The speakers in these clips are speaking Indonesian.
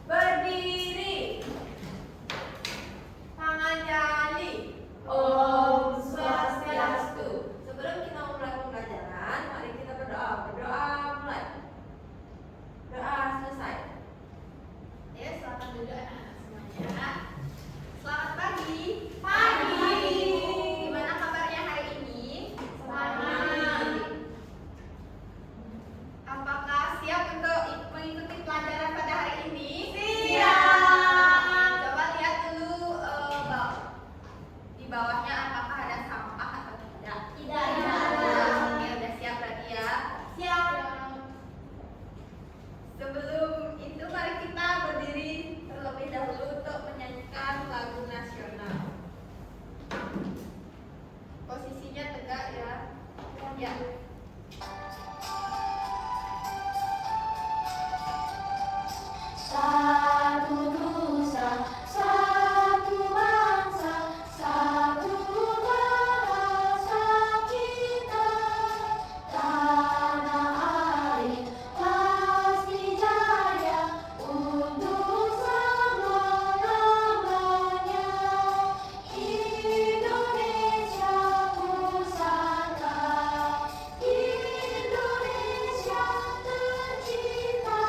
Berdiri. Tangan jali. Om Swastiastu. Sebelum kita mulai pembelajaran, mari kita berdoa. Berdoa mulai. Doa selesai. Ya, selamat duduk anak-anak semuanya. Selamat pagi. Pagi. Gimana kabarnya hari ini? Selamat. Apakah siap untuk mengikuti pelajaran pada hari ini? Siap. Coba lihat dulu di bawahnya apakah ada sampah atau tidak? Tidak. Oke, udah siap berarti ya. Siap. Sebelum itu mari kita berdiri terlebih dahulu untuk menyanyikan lagu nasional. Posisinya tegak ya. Ya. Satu nusa, satu bangsa, satu bahasa kita. Tanah air pasti jaya untuk selama-lamanya. Indonesia pusaka, Indonesia tercinta.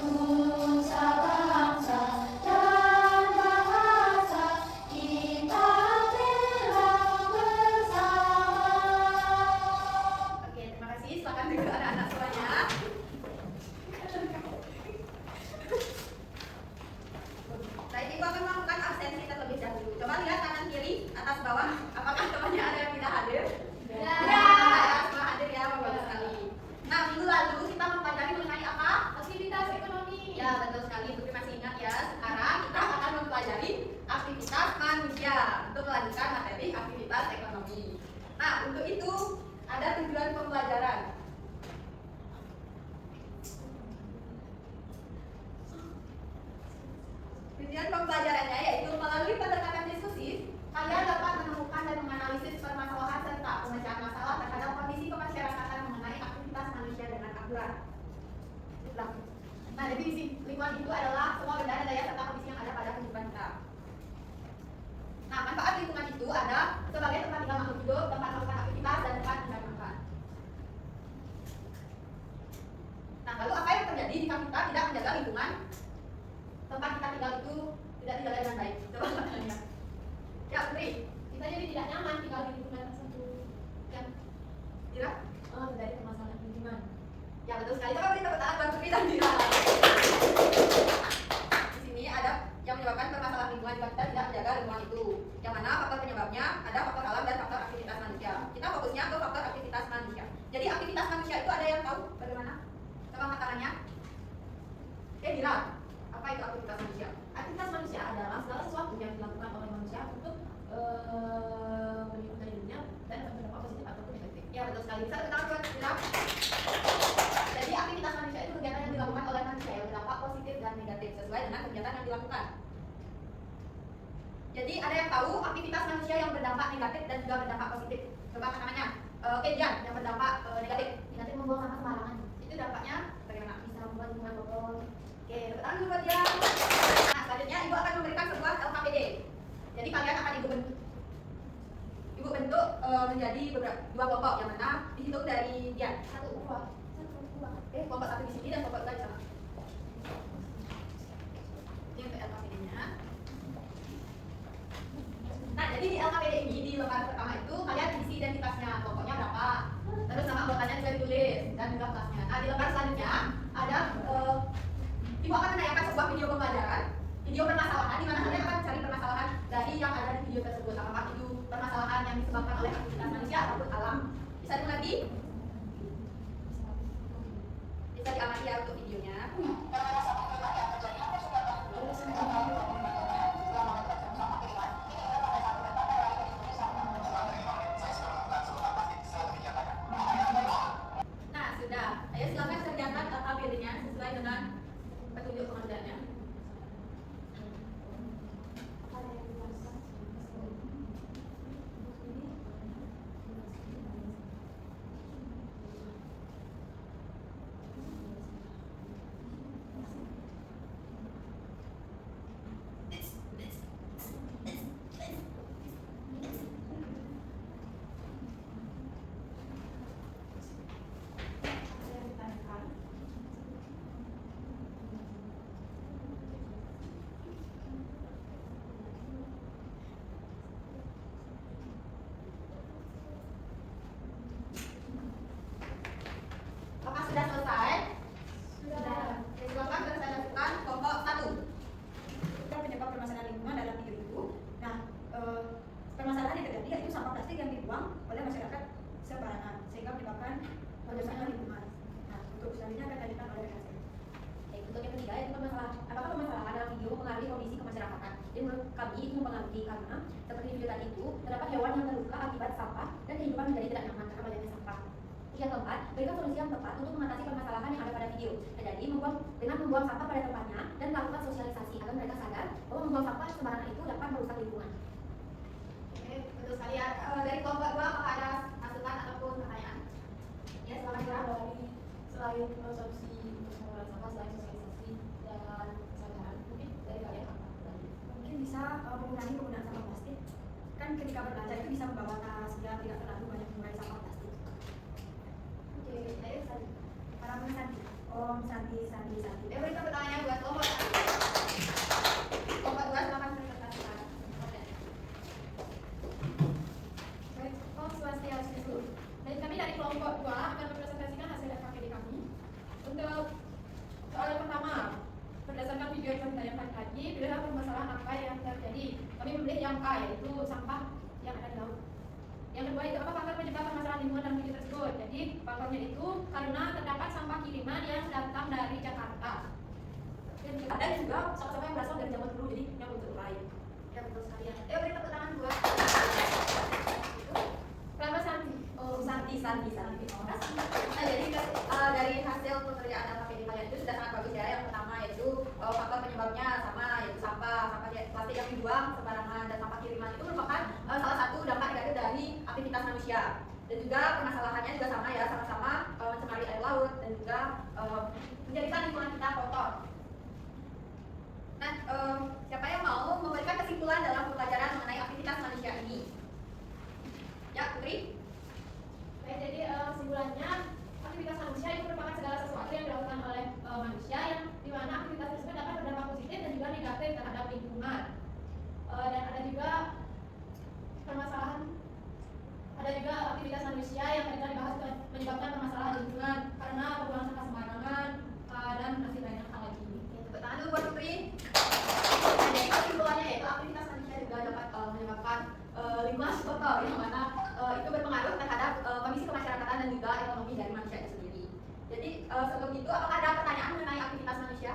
Nusa bangsa dan bahasa kita bela bersama. Oke, terima kasih. Silakan duduk anak-anak semuanya. Baik, Ibu akan melakukan absensi terlebih dahulu. Coba lihat kanan kiri, atas bawah. Apakah temannya ada yang tidak hadir? Ya. Semua hadir ya, bagus sekali. Nah, minggu lalu kita mempelajari mengenai apa? Aktivitas ekonomi. Ya, betul sekali. Putri masih ingat ya. Sekarang kita akan mempelajari aktivitas manusia untuk melanjutkan materi aktivitas ekonomi. Nah, untuk itu ada tujuan pembelajaran. Tujuan pembelajarannya yaitu melalui pendekatan diskusi, kalian dapat menemukan dan menganalisis permasalahan serta pemecahan masalah terhadap kondisi kemasyarakatan mengenai aktivitas manusia dengan akurat. Nah, definisi lingkungan itu adalah semua benda dan daya serta kondisi yang ada pada kehidupan kita. Nah, manfaat lingkungan itu ada sebagai tempat tinggal makhluk hidup, tempat melakukan aktivitas, dan tempat mencari makan. Nah, lalu apa yang terjadi jika kita tidak menjaga lingkungan tempat kita tinggal itu tidak dijaga dengan baik? Coba tanya. Ya, Putri. Kita jadi tidak nyaman tinggal di lingkungan tersebut. Ya. Dira? Dari permasalahan lingkungan. Ya, betul sekali. Coba beri tepuk tangan buat Putri dan Dira. Di sini ada yang menyebabkan permasalahan lingkungan jika kita tidak menjaga lingkungan itu. Yang mana faktor penyebabnya ada faktor alam dan faktor aktivitas manusia. Kita fokusnya ke faktor aktivitas manusia. Jadi aktivitas manusia itu ada yang tahu bagaimana? Coba angkat tangannya. Dira. Apa itu aktivitas manusia? Aktivitas manusia adalah segala sesuatu yang dilakukan oleh manusia untuk meningkatkan hidupnya dan berdampak positif ataupun negatif. Ya, betul sekali. Bisa tepuk tangan buat Dira. Jadi aktivitas manusia itu kegiatan yang dilakukan oleh manusia yang berdampak positif dan negatif sesuai dengan kegiatan yang dilakukan. Jadi ada yang tahu aktivitas manusia yang berdampak negatif dan juga berdampak positif. Coba angkat tangannya. Oke, Dian, yang berdampak negatif. Negatif membuang sampah sembarangan. Itu dampaknya bagaimana? Bisa membuat lingkungan kotor. Oke, tepuk tangan dulu buat Dian. Nah, selanjutnya Ibu akan memberikan sebuah LKPD. Jadi kalian akan Ibu bentuk menjadi dua kelompok yang mana dihitung dari Dian. Satu dua. Kelompok satu di sini dan kelompok dua di sana. Ini untuk LKPD-nya. Nah, jadi di LKPD ini di lembar pertama itu kalian isi identitasnya, kelompoknya berapa, terus nama anggotanya juga ditulis dan juga kelasnya. Nah, di lembar selanjutnya ada Ibu akan menayangkan sebuah video pembelajaran, video permasalahan di mana kalian akan mencari permasalahan dari yang ada di video tersebut. Apakah itu permasalahan yang disebabkan oleh aktivitas manusia ataupun alam? Bisa dimengerti? Bisa diamati ya untuk videonya. Nah, sudah. Ayo silakan kerjakan LKPD-nya sesuai dengan petunjuk pengerjaannya. pemeriksaan lingkungan. Nah, untuk selanjutnya akan dilanjutkan oleh rekan saya. Untuk yang ketiga yaitu apakah permasalahan dalam video mempengaruhi kondisi kemasyarakatan? Jadi menurut kami itu mempengaruhi karena seperti video tadi itu terdapat hewan yang terluka akibat sampah dan kehidupan menjadi tidak nyaman karena banyaknya sampah. Yang keempat, berikan solusi yang tepat untuk mengatasi permasalahan yang ada pada video. Nah, jadi dengan membuang sampah pada tempatnya dan melakukan sosialisasi agar mereka sadar bahwa membuang sampah sembarangan itu dapat merusak lingkungan. Oke, betul sekali ya. Dari kelompok 2 apakah ada masukan ataupun pertanyaan? Ya, selamat siang. Selain solusi untuk pengelolaan sampah, selain sosialisasi dan kesadaran, mungkin dari kalian apa lagi? Mungkin bisa mengurangi penggunaan sampah plastik. Kan ketika berbelanja itu bisa membawa tas ya, tidak terlalu banyak mengurangi sampah plastik. Oke, ayo Santi. Para Santi. Om Santi. Ya, berikan pertanyaan buat kelompok 1. Kelompok 2 silakan presentasikan. Baik, Om Swastiastu. Dan kami dari kelompok 2 akan mempresentasikan hasil FKPD kami. Untuk soal yang pertama, berdasarkan video yang ditayangkan tadi, pilihlah permasalahan apa yang terjadi. Kami memilih yang A, yaitu sampah yang ada di laut. Yang kedua itu apa faktor penyebab permasalahan lingkungan dalam video tersebut? Jadi faktornya itu karena terdapat sampah kiriman yang datang dari Jakarta. Dan juga sampah-sampah yang berasal dari zaman dulu, jadi yang belum terurai. Ya, betul sekali ya. Ayo beri tepuk tangan buat Selamat Santi. Oh, Santi. Nah, jadi dari hasil pekerjaan FKPD kalian itu sudah sangat bagus ya. Yang pertama yaitu faktor penyebabnya sama, yaitu sampah plastik yang dibuang sembarangan dan sampah kiriman itu merupakan salah satu dampak negatif dari aktivitas manusia. Dan juga permasalahannya juga sama ya, sama-sama mencemari air laut dan juga menjadikan lingkungan kita kotor. Nah, siapa yang mau memberikan kesimpulan dalam pembelajaran mengenai aktivitas manusia ini? Ya, Putri. Baik, jadi kesimpulannya aktivitas manusia itu merupakan segala sesuatu yang dilakukan oleh manusia yang dimana aktivitas tersebut dapat berdampak positif dan juga negatif terhadap lingkungan. Dan ada juga permasalahan, ada juga aktivitas manusia yang tadi dibahas menyebabkan permasalahan lingkungan karena pembuangan sampah sembarangan dan masih banyak hal lagi. Tepuk tangan dulu buat Putri. Nah, jadi kesimpulannya yaitu aktivitas manusia juga dapat menyebabkan lingkungan kotor yang mana itu berpengaruh terhadap kondisi kemasyarakatan dan juga ekonomi dari manusia itu sendiri. Jadi sebelum itu apakah ada pertanyaan mengenai aktivitas manusia?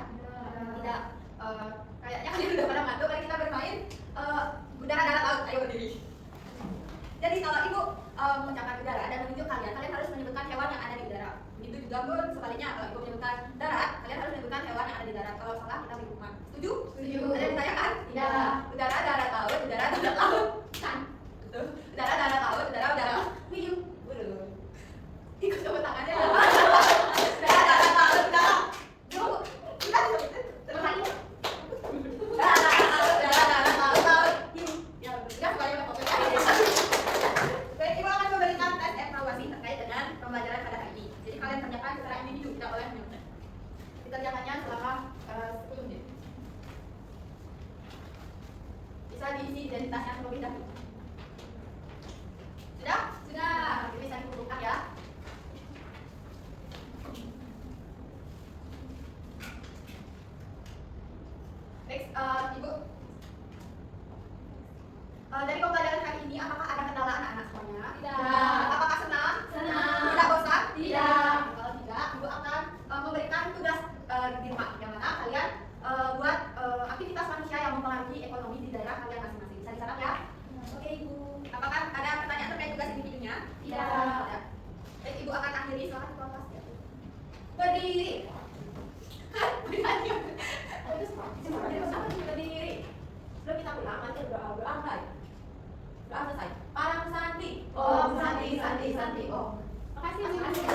Tidak. Kayaknya kalian sudah pada ngantuk. Mari kita bermain udara darat laut. Ayo berdiri. Jadi kalau ibu mengucapkan udara dan menunjuk kalian harus menyebutkan hewan yang ada di udara. Begitu juga pun sebaliknya, kalau ibu menyebutkan darat, kalian harus menyebutkan hewan yang ada di darat. Kalau salah kita beri hukuman. Setuju? Setuju. Ada yang ditanyakan? Tidak. Udara darat laut, udara darat laut. Kan? Betul. Udara darat laut, udara minum. Waduh. Ikut tepuk tangannya. Udara darat laut, udara. Yuk, kita disebutin. Terus udara darat laut. Ya, sudah semuanya udah fokus. Baik, ibu akan memberikan tes evaluasi terkait dengan pembelajaran pada hari ini. Jadi kalian kerjakan secara individu, tidak boleh menyebutkan. Dikerjakannya selama 10 menit. Bisa diisi identitasnya terlebih dahulu. Sudah? Sudah. Nanti bisa dikumpulkan ya. Next, ibu. Dari pembelajaran hari ini, apakah ada kendala anak-anak semuanya? Tidak. Apakah senang? Senang. Tidak bosan? Tidak. Kalau tidak, ibu akan memberikan tugas di rumah, yang mana kalian buat aktivitas manusia yang mempengaruhi ekonomi di daerah kalian masing-masing. Bisa dicatat ya? Oke, ibu. Apakah ada pertanyaan terkait tugas individunya? Tidak. Baik, ibu akan akhiri. Silakan keluar kelas ya. Berdiri. Berdiri. Sebelum kita pulang, nanti doa baik. Doa selesai. Para Santi. Om Santi. Om. Makasih.